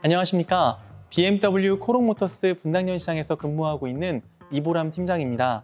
안녕하십니까. BMW 코롱모터스 분당년 시장에서 근무하고 있는 이보람 팀장입니다.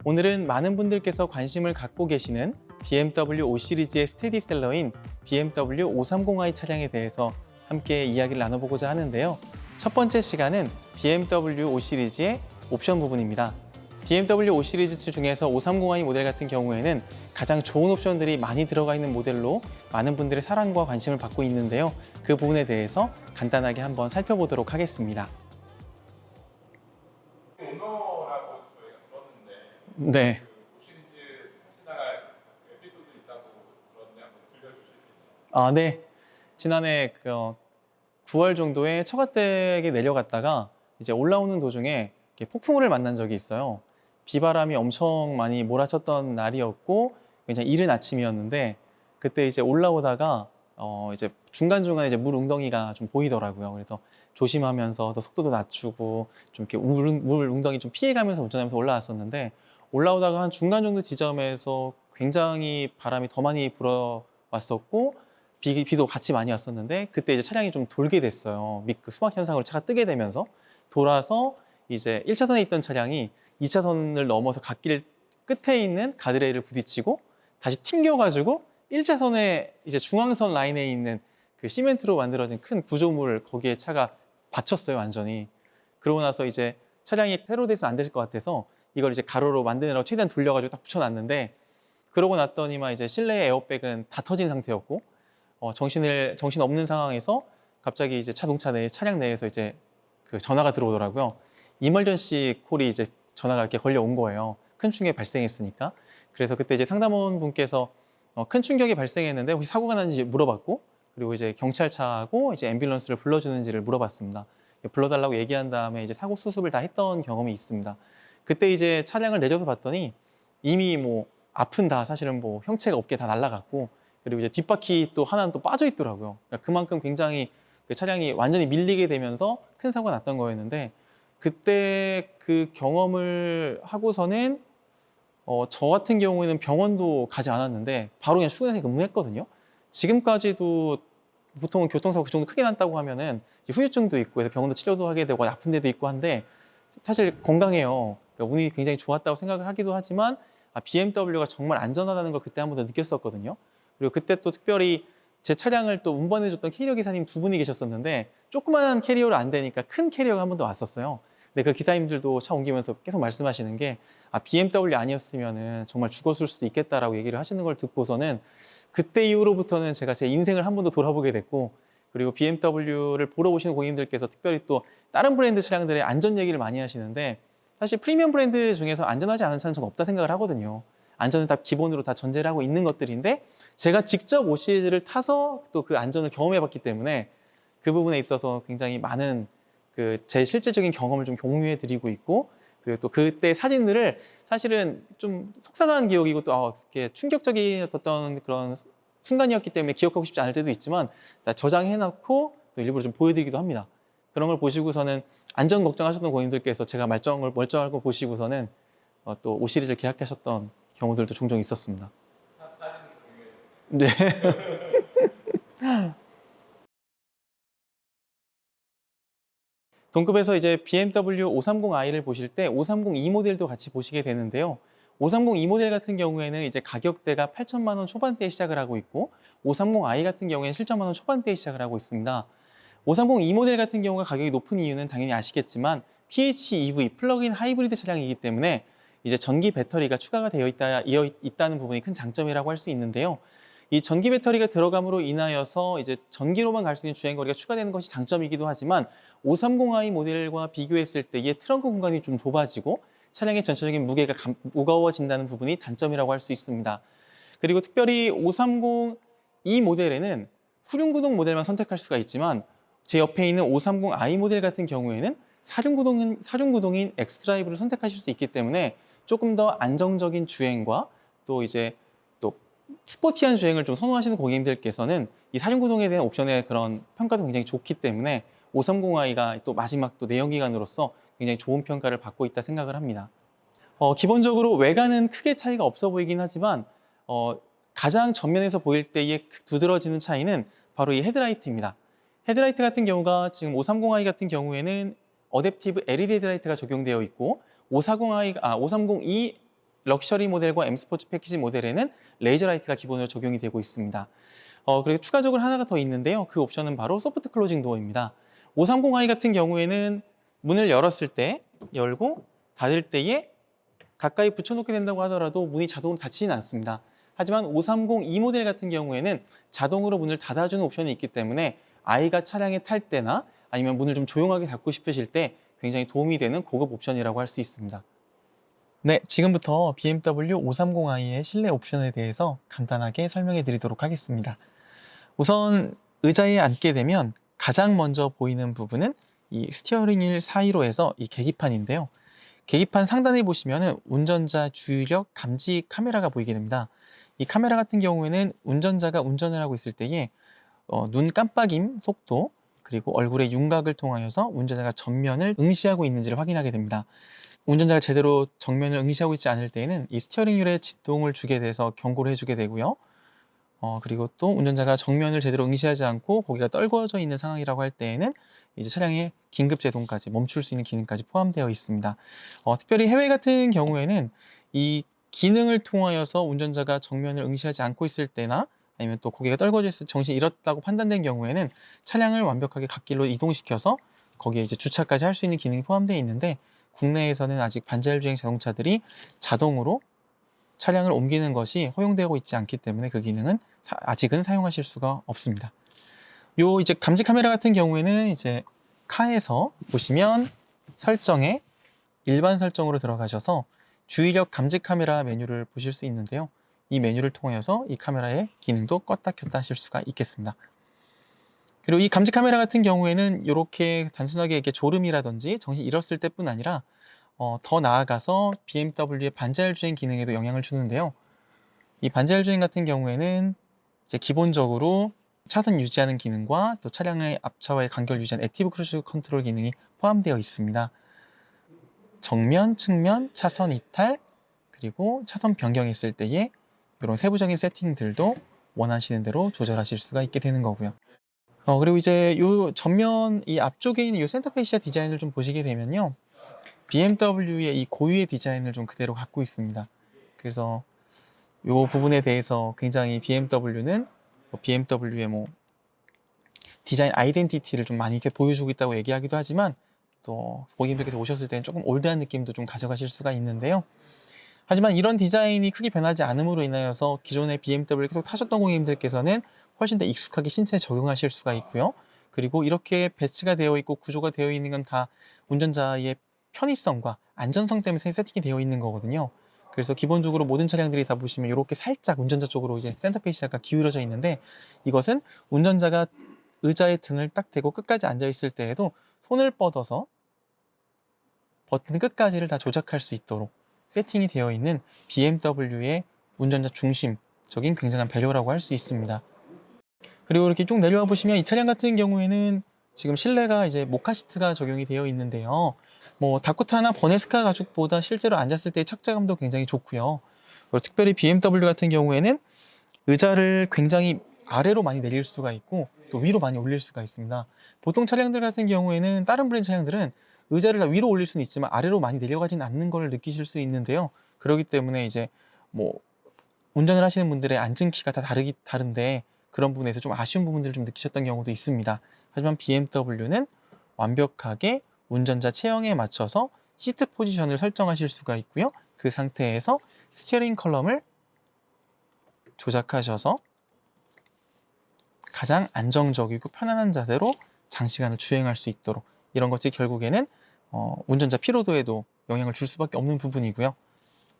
오늘은 많은 분들께서 관심을 갖고 계시는 BMW 5 시리즈의 스테디셀러인 BMW 530i 차량에 대해서 함께 이야기를 나눠보고자 하는데요. 첫 번째 시간은 BMW 5 시리즈의 옵션 부분입니다. BMW 5 시리즈 중에서 530i 모델 같은 경우에는 가장 좋은 옵션들이 많이 들어가 있는 모델로 많은 분들의 사랑과 관심을 받고 있는데요. 그 부분에 대해서 간단하게 한번 살펴보도록 하겠습니다. 오너라고 저희가 들었는데 네. 그 시리즈 하시다가 에피소드 있다고 들었는데 한번 들려주실 수 있나요? 네. 지난해 9월 정도에 처갓댁에 내려갔다가 이제 올라오는 도중에 이렇게 폭풍우를 만난 적이 있어요. 비바람이 엄청 많이 몰아쳤던 날이었고 굉장히 이른 아침이었는데 그때 이제 올라오다가 이제 중간중간에 이제 물 웅덩이가 좀 보이더라고요. 그래서 조심하면서 또 속도도 낮추고 좀 이렇게 물 웅덩이 좀 피해가면서 운전하면서 올라왔었는데 올라오다가 한 중간 정도 지점에서 굉장히 바람이 더 많이 불어왔었고 비도 같이 많이 왔었는데 그때 이제 차량이 좀 돌게 됐어요. 그 수막 현상으로 차가 뜨게 되면서 돌아서 이제 1차선에 있던 차량이 2차선을 넘어서 갓길 끝에 있는 가드레일을 부딪히고 다시 튕겨가지고 1차선에 이제 중앙선 라인에 있는 그 시멘트로 만들어진 큰 구조물 거기에 차가 받쳤어요, 완전히. 그러고 나서 이제 차량이 새로 돼서 안 되실 것 같아서 이걸 이제 가로로 만드느라고 최대한 돌려가지고 딱 붙여놨는데 그러고 났더니만 이제 실내 에어백은 다 터진 상태였고 정신 없는 상황에서 갑자기 이제 자동차 내 차량 내에서 이제 그 전화가 들어오더라고요. 이멀전시 콜이 이제 전화가 이렇게 걸려온 거예요. 큰 충격이 발생했으니까. 그래서 그때 이제 상담원 분께서 큰 충격이 발생했는데 혹시 사고가 났는지 물어봤고 그리고 이제 경찰차하고 이제 앰뷸런스를 불러주는지를 물어봤습니다. 불러달라고 얘기한 다음에 이제 사고 수습을 다 했던 경험이 있습니다. 그때 이제 차량을 내려서 봤더니 이미 뭐 앞은 다 사실은 뭐 형체가 없게 다 날아갔고 그리고 이제 뒷바퀴 또 하나는 또 빠져 있더라고요. 그러니까 그만큼 굉장히 그 차량이 완전히 밀리게 되면서 큰 사고가 났던 거였는데 그때 그 경험을 하고서는 저 같은 경우에는 병원도 가지 않았는데 바로 그냥 출근해서 근무했거든요. 지금까지도 보통은 교통사고 그 정도 크게 났다고 하면은 이제 후유증도 있고 해서 병원도 치료도 하게 되고 아픈 데도 있고 한데 사실 건강해요. 그러니까 운이 굉장히 좋았다고 생각을 하기도 하지만 BMW가 정말 안전하다는 걸 그때 한 번 더 느꼈었거든요. 그리고 그때 또 특별히 제 차량을 또 운반해줬던 캐리어 기사님 두 분이 계셨었는데 조그만한 캐리어로 안 되니까 큰 캐리어가 한 번 더 왔었어요. 근데 그 기사님들도 차 옮기면서 계속 말씀하시는 게 BMW 아니었으면은 정말 죽었을 수도 있겠다라고 얘기를 하시는 걸 듣고서는 그때 이후로부터는 제가 제 인생을 한 번 더 돌아보게 됐고 그리고 BMW를 보러 오시는 고객님들께서 특별히 또 다른 브랜드 차량들의 안전 얘기를 많이 하시는데 사실 프리미엄 브랜드 중에서 안전하지 않은 차는 저는 없다 생각을 하거든요. 안전은 다 기본으로 다 전제를 하고 있는 것들인데 제가 직접 5 시리즈를 타서 또 그 안전을 경험해 봤기 때문에 그 부분에 있어서 굉장히 많은 그 제 실제적인 경험을 좀 공유해 드리고 있고 그리고 또 그때 사진들을 사실은 좀 속상한 기억이고 또 이렇게 충격적이었던 그런 순간이었기 때문에 기억하고 싶지 않을 때도 있지만 다 저장해 놓고 또 일부러 좀 보여드리기도 합니다. 그런 걸 보시고서는 안전 걱정하셨던 고객님들께서 제가 멀쩡한 거 보시고서는 또 5 시리즈를 계약하셨던 경우들도 종종 있었습니다. 사진 공유해 주세요. 네. 동급에서 이제 BMW 530i를 보실 때 530e 모델도 같이 보시게 되는데요. 530e 모델 같은 경우에는 이제 가격대가 8천만 원 초반대에 시작을 하고 있고 530i 같은 경우에는 7천만 원 초반대에 시작을 하고 있습니다. 530e 모델 같은 경우가 가격이 높은 이유는 당연히 아시겠지만 PHEV 플러그인 하이브리드 차량이기 때문에 이제 전기 배터리가 추가가 되어 있다는 부분이 큰 장점이라고 할 수 있는데요. 이 전기 배터리가 들어감으로 인하여서 이제 전기로만 갈 수 있는 주행거리가 추가되는 것이 장점이기도 하지만 530i 모델과 비교했을 때의 트렁크 공간이 좀 좁아지고 차량의 전체적인 무게가 무거워진다는 부분이 단점이라고 할 수 있습니다. 그리고 특별히 530e 모델에는 후륜구동 모델만 선택할 수가 있지만 제 옆에 있는 530i 모델 같은 경우에는 사륜구동인 엑스드라이브를 선택하실 수 있기 때문에 조금 더 안정적인 주행과 또 이제 또 스포티한 주행을 좀 선호하시는 고객님들께서는 이 사륜구동에 대한 옵션의 그런 평가도 굉장히 좋기 때문에 530i가 또 마지막 또 내연기관으로서 굉장히 좋은 평가를 받고 있다 생각을 합니다. 기본적으로 외관은 크게 차이가 없어 보이긴 하지만 가장 전면에서 보일 때의 두드러지는 차이는 바로 이 헤드라이트입니다. 헤드라이트 같은 경우가 지금 530i 같은 경우에는 어댑티브 LED 헤드라이트가 적용되어 있고 530i 럭셔리 모델과 M 스포츠 패키지 모델에는 레이저 라이트가 기본으로 적용이 되고 있습니다. 그리고 추가적으로 하나가 더 있는데요. 그 옵션은 바로 소프트 클로징 도어입니다. 530i 같은 경우에는 문을 열었을 때 열고 닫을 때에 가까이 붙여놓게 된다고 하더라도 문이 자동으로 닫히지는 않습니다. 하지만 530e 모델 같은 경우에는 자동으로 문을 닫아주는 옵션이 있기 때문에 아이가 차량에 탈 때나 아니면 문을 좀 조용하게 닫고 싶으실 때 굉장히 도움이 되는 고급 옵션이라고 할 수 있습니다. 네, 지금부터 BMW 530i의 실내 옵션에 대해서 간단하게 설명해 드리도록 하겠습니다. 우선 의자에 앉게 되면 가장 먼저 보이는 부분은 이 스티어링 휠 사이로에서 이 계기판인데요. 계기판 상단에 보시면 운전자 주의력 감지 카메라가 보이게 됩니다. 이 카메라 같은 경우에는 운전자가 운전을 하고 있을 때에 눈 깜빡임 속도 그리고 얼굴의 윤곽을 통하여서 운전자가 전면을 응시하고 있는지를 확인하게 됩니다. 운전자가 제대로 정면을 응시하고 있지 않을 때에는 이 스티어링 휠에 진동을 주게 돼서 경고를 해주게 되고요. 그리고 또 운전자가 정면을 제대로 응시하지 않고 고개가 떨궈져 있는 상황이라고 할 때에는 이제 차량의 긴급 제동까지 멈출 수 있는 기능까지 포함되어 있습니다. 특별히 해외 같은 경우에는 이 기능을 통하여서 운전자가 정면을 응시하지 않고 있을 때나 아니면 또 고개가 떨궈져 있을 때 정신이 잃었다고 판단된 경우에는 차량을 완벽하게 갓길로 이동시켜서 거기에 이제 주차까지 할 수 있는 기능이 포함되어 있는데 국내에서는 아직 반자율주행 자동차들이 자동으로 차량을 옮기는 것이 허용되고 있지 않기 때문에 그 기능은 아직은 사용하실 수가 없습니다. 요 이제 감지 카메라 같은 경우에는 이제 카에서 보시면 설정에 일반 설정으로 들어가셔서 주의력 감지 카메라 메뉴를 보실 수 있는데요. 이 메뉴를 통해서 이 카메라의 기능도 껐다 켰다 하실 수가 있겠습니다. 그리고 이 감지 카메라 같은 경우에는 이렇게 단순하게 이렇게 졸음이라든지 정신 잃었을 때뿐 아니라 더 나아가서 BMW의 반자율 주행 기능에도 영향을 주는데요. 이 반자율 주행 같은 경우에는 이제 기본적으로 차선 유지하는 기능과 또 차량의 앞차와의 간격을 유지하는 액티브 크루즈 컨트롤 기능이 포함되어 있습니다. 정면, 측면, 차선 이탈, 그리고 차선 변경이 있을 때에 이런 세부적인 세팅들도 원하시는 대로 조절하실 수가 있게 되는 거고요. 그리고 이제 요 전면 이 앞쪽에 있는 이 센터페시아 디자인을 좀 보시게 되면요. BMW의 이 고유의 디자인을 좀 그대로 갖고 있습니다. 그래서 이 부분에 대해서 굉장히 BMW는 BMW의 디자인 아이덴티티를 좀 많이 이렇게 보여주고 있다고 얘기하기도 하지만 또 고객님들께서 오셨을 때는 조금 올드한 느낌도 좀 가져가실 수가 있는데요. 하지만 이런 디자인이 크게 변하지 않음으로 인하여서 기존의 BMW를 계속 타셨던 고객님들께서는 훨씬 더 익숙하게 신체에 적용하실 수가 있고요. 그리고 이렇게 배치가 되어 있고 구조가 되어 있는 건 다 운전자의 편의성과 안전성 때문에 세팅이 되어 있는 거거든요. 그래서 기본적으로 모든 차량들이 다 보시면 이렇게 살짝 운전자 쪽으로 이제 센터페시아가 기울어져 있는데 이것은 운전자가 의자에 등을 딱 대고 끝까지 앉아 있을 때에도 손을 뻗어서 버튼 끝까지를 다 조작할 수 있도록 세팅이 되어 있는 BMW의 운전자 중심적인 굉장한 배려라고 할 수 있습니다. 그리고 이렇게 쭉 내려와 보시면 이 차량 같은 경우에는 지금 실내가 이제 모카 시트가 적용이 되어 있는데요. 다코타나 버네스카 가죽보다 실제로 앉았을 때의 착자감도 굉장히 좋고요. 그리고 특별히 BMW 같은 경우에는 의자를 굉장히 아래로 많이 내릴 수가 있고 또 위로 많이 올릴 수가 있습니다. 보통 차량들 같은 경우에는 다른 브랜드 차량들은 의자를 다 위로 올릴 수는 있지만 아래로 많이 내려가지는 않는 걸 느끼실 수 있는데요. 그렇기 때문에 이제 운전을 하시는 분들의 앉은 키가 다 다른데 그런 부분에서 좀 아쉬운 부분들을 좀 느끼셨던 경우도 있습니다. 하지만 BMW는 완벽하게 운전자 체형에 맞춰서 시트 포지션을 설정하실 수가 있고요. 그 상태에서 스티어링 컬럼을 조작하셔서 가장 안정적이고 편안한 자세로 장시간을 주행할 수 있도록 이런 것이 결국에는 운전자 피로도에도 영향을 줄 수밖에 없는 부분이고요.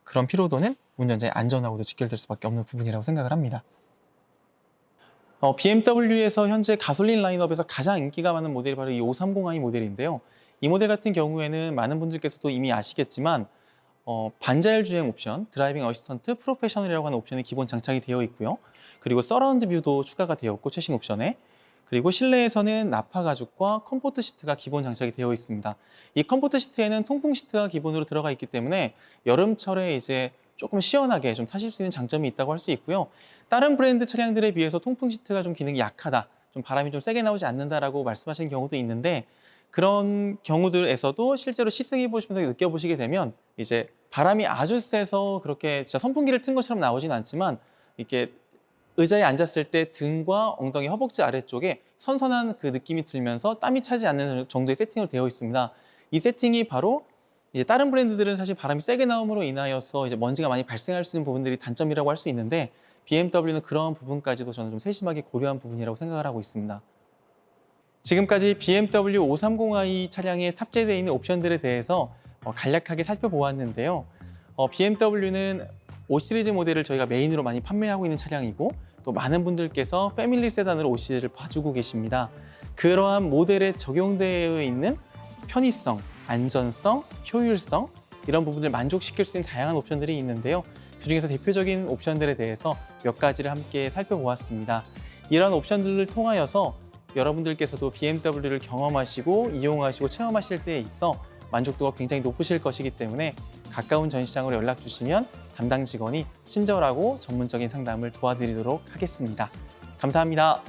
그런 피로도는 운전자의 안전하고도 직결될 수밖에 없는 부분이라고 생각을 합니다. BMW에서 현재 가솔린 라인업에서 가장 인기가 많은 모델이 바로 이 530i 모델인데요. 이 모델 같은 경우에는 많은 분들께서도 이미 아시겠지만 반자율 주행 옵션, 드라이빙 어시스턴트 프로페셔널이라고 하는 옵션이 기본 장착이 되어 있고요. 그리고 서라운드 뷰도 추가가 되었고 최신 옵션에 그리고 실내에서는 나파 가죽과 컴포트 시트가 기본 장착이 되어 있습니다. 이 컴포트 시트에는 통풍 시트가 기본으로 들어가 있기 때문에 여름철에 이제 조금 시원하게 좀 타실 수 있는 장점이 있다고 할 수 있고요. 다른 브랜드 차량들에 비해서 통풍 시트가 좀 기능이 약하다, 좀 바람이 좀 세게 나오지 않는다라고 말씀하신 경우도 있는데 그런 경우들에서도 실제로 시승해 보시면서 느껴보시게 되면 이제 바람이 아주 세서 그렇게 진짜 선풍기를 튼 것처럼 나오진 않지만 이렇게 의자에 앉았을 때 등과 엉덩이, 허벅지 아래쪽에 선선한 그 느낌이 들면서 땀이 차지 않는 정도의 세팅으로 되어 있습니다. 이 세팅이 바로 이제 다른 브랜드들은 사실 바람이 세게 나옴으로 인하여서 이제 먼지가 많이 발생할 수 있는 부분들이 단점이라고 할 수 있는데 BMW는 그런 부분까지도 저는 좀 세심하게 고려한 부분이라고 생각을 하고 있습니다. 지금까지 BMW 530i 차량에 탑재되어 있는 옵션들에 대해서 간략하게 살펴보았는데요. BMW는 5 시리즈 모델을 저희가 메인으로 많이 판매하고 있는 차량이고 또 많은 분들께서 패밀리 세단으로 5 시리즈를 봐주고 계십니다. 그러한 모델에 적용되어 있는 편의성, 안전성, 효율성 이런 부분들을 만족시킬 수 있는 다양한 옵션들이 있는데요. 그중에서 대표적인 옵션들에 대해서 몇 가지를 함께 살펴보았습니다. 이런 옵션들을 통하여서 여러분들께서도 BMW를 경험하시고 이용하시고 체험하실 때에 있어 만족도가 굉장히 높으실 것이기 때문에 가까운 전시장으로 연락 주시면 담당 직원이 친절하고 전문적인 상담을 도와드리도록 하겠습니다. 감사합니다.